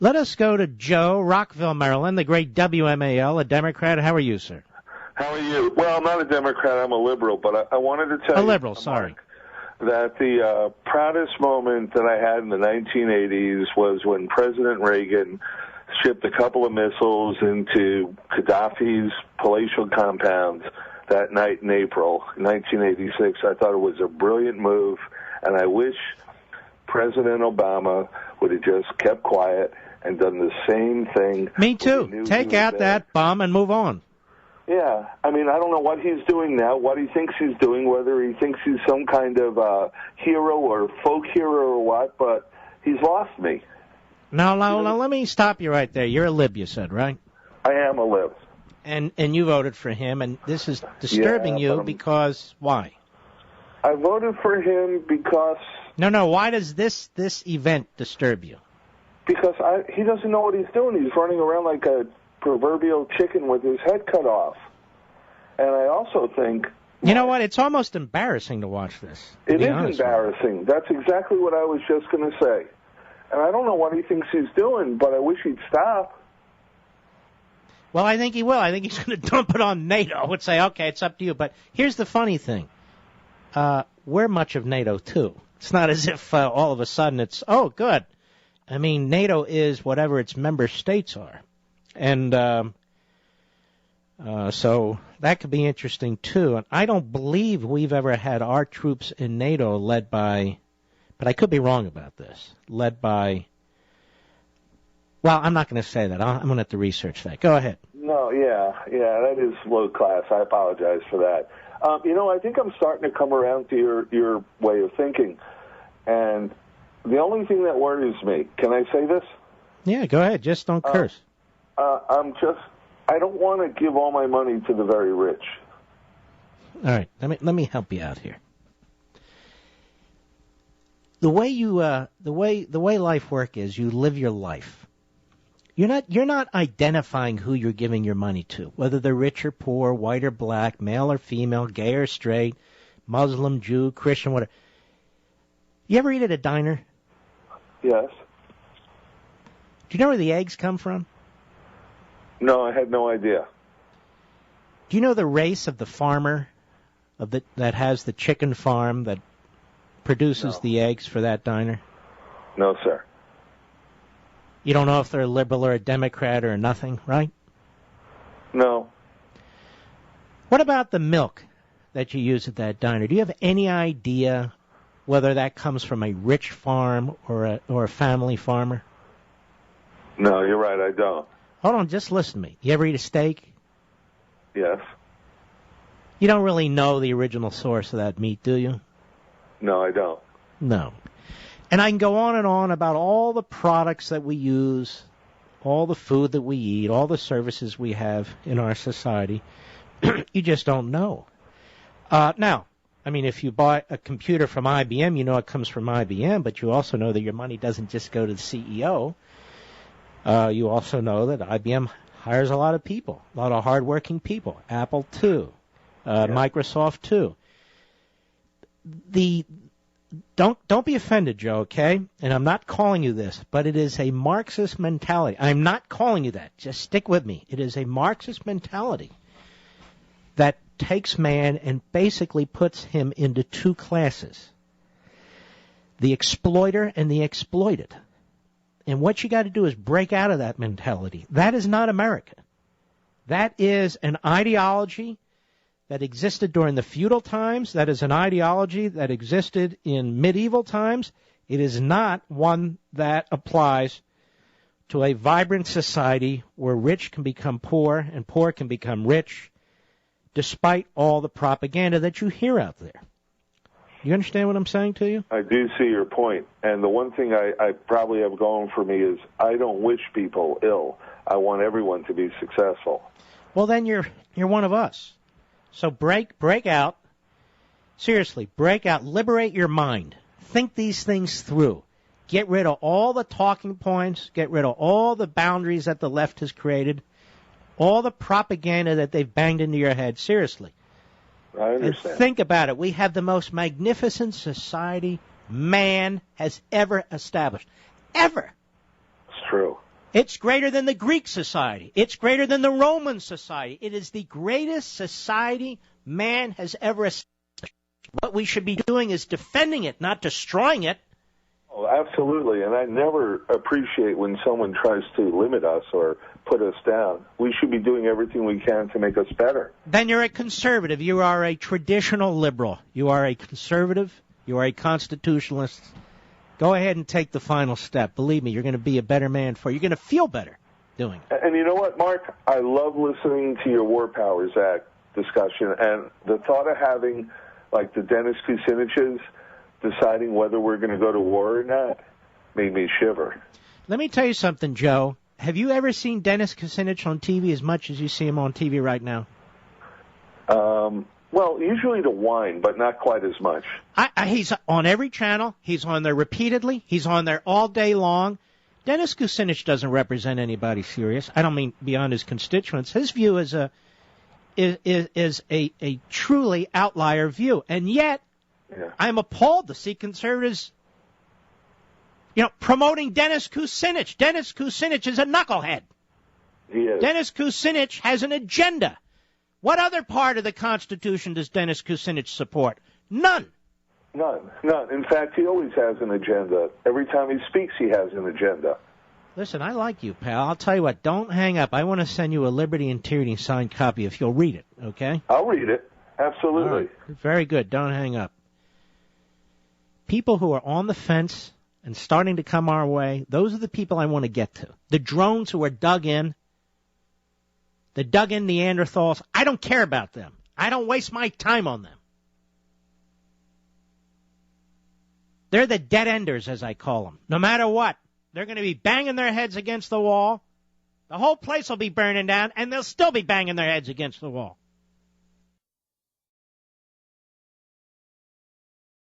Let us go to Joe, Rockville, Maryland, the great WMAL, a Democrat. How are you, sir? How are you? Well, I'm not a Democrat. I'm a liberal, but I wanted to tell you. A liberal, sorry. That the proudest moment that I had in the 1980s was when President Reagan shipped a couple of missiles into Gaddafi's palatial compounds that night in April 1986. I thought it was a brilliant move, and I wish President Obama would have just kept quiet and done the same thing. Me too. Take out that bomb and move on. Yeah. I mean, I don't know what he's doing now, what he thinks he's doing, whether he thinks he's some kind of hero or folk hero or what, but he's lost me. Now, let me stop you right there. You're a lib, you said, right? I am a lib. And you voted for him, and this is disturbing you because why? I voted for him because... No, why does this event disturb you? Because he doesn't know what he's doing. He's running around like a proverbial chicken with his head cut off. And I also think... You know what? It's almost embarrassing to watch this. It is embarrassing. That's exactly what I was just going to say. And I don't know what he thinks he's doing, but I wish he'd stop. Well, I think he will. I think he's going to dump it on NATO and say, okay, it's up to you. But here's the funny thing. We're much of NATO, too. It's not as if all of a sudden it's, oh, good. I mean, NATO is whatever its member states are. And so that could be interesting, too. And I don't believe we've ever had our troops in NATO led by, but I could be wrong about this, led by, well, I'm not going to say that. I'm going to have to research that. Go ahead. No, yeah, that is low class. I apologize for that. I think I'm starting to come around to your way of thinking. And the only thing that worries me, can I say this? Yeah, go ahead. Just don't curse. I don't want to give all my money to the very rich. All right, let me help you out here. The way life work is, you live your life. You're not identifying who you're giving your money to, whether they're rich or poor, white or black, male or female, gay or straight, Muslim, Jew, Christian, whatever. You ever eat at a diner? Yes. Do you know where the eggs come from? No, I had no idea. Do you know the race of the farmer that has the chicken farm that produces the eggs for that diner? No, sir. You don't know if they're a liberal or a Democrat or nothing, right? No. What about the milk that you use at that diner? Do you have any idea whether that comes from a rich farm or a family farmer? No, you're right, I don't. Hold on, just listen to me. You ever eat a steak? Yes. You don't really know the original source of that meat, do you? No, I don't. No. And I can go on and on about all the products that we use, all the food that we eat, all the services we have in our society. You just don't know. Now, I mean, if you buy a computer from IBM, you know it comes from IBM, but you also know that your money doesn't just go to the CEO. You also know that IBM hires a lot of people, a lot of hardworking people. Apple, too. Microsoft, too. Don't be offended, Joe, okay? And I'm not calling you this, but it is a Marxist mentality. I'm not calling you that. Just stick with me. It is a Marxist mentality that takes man and basically puts him into two classes, the exploiter and the exploited. And what you got to do is break out of that mentality. That is not America. That is an ideology that existed during the feudal times. That is an ideology that existed in medieval times. It is not one that applies to a vibrant society where rich can become poor and poor can become rich, despite all the propaganda that you hear out there. You understand what I'm saying to you? I do see your point. And the one thing I probably have going for me is I don't wish people ill. I want everyone to be successful. Well, then you're one of us. So break out. Seriously, break out. Liberate your mind. Think these things through. Get rid of all the talking points. Get rid of all the boundaries that the left has created. All the propaganda that they've banged into your head. Seriously. I understand. And think about it. We have the most magnificent society man has ever established. Ever. It's true. It's greater than the Greek society. It's greater than the Roman society. It is the greatest society man has ever established. What we should be doing is defending it, not destroying it. Oh, absolutely. And I never appreciate when someone tries to limit us or put us down. We should be doing everything we can to make us better. Then you're a conservative. You are a traditional liberal. You are a conservative. You are a constitutionalist. Go ahead and take the final step. Believe me, you're going to be a better man for it. You're going to feel better doing it. And you know what, Mark? I love listening to your War Powers Act discussion, and the thought of having, like, the Dennis Kuciniches deciding whether we're going to go to war or not made me shiver. Let me tell you something, Joe. Have you ever seen Dennis Kucinich on TV as much as you see him on TV right now? Well, usually to whine, but not quite as much. He's on every channel. He's on there repeatedly. He's on there all day long. Dennis Kucinich doesn't represent anybody serious. I don't mean beyond his constituents. His view is a truly outlier view. And yet, I'm appalled to see conservatives, promoting Dennis Kucinich. Dennis Kucinich is a knucklehead. He is. Dennis Kucinich has an agenda. What other part of the Constitution does Dennis Kucinich support? None. None. In fact, he always has an agenda. Every time he speaks, he has an agenda. Listen, I like you, pal. I'll tell you what, don't hang up. I want to send you a Liberty and Tyranny signed copy if you'll read it, okay? I'll read it. Absolutely. All right. Very good. Don't hang up. People who are on the fence and starting to come our way, those are the people I want to get to. The drones who are dug in, the dug-in Neanderthals, I don't care about them. I don't waste my time on them. They're the dead-enders, as I call them. No matter what, they're going to be banging their heads against the wall. The whole place will be burning down, and they'll still be banging their heads against the wall.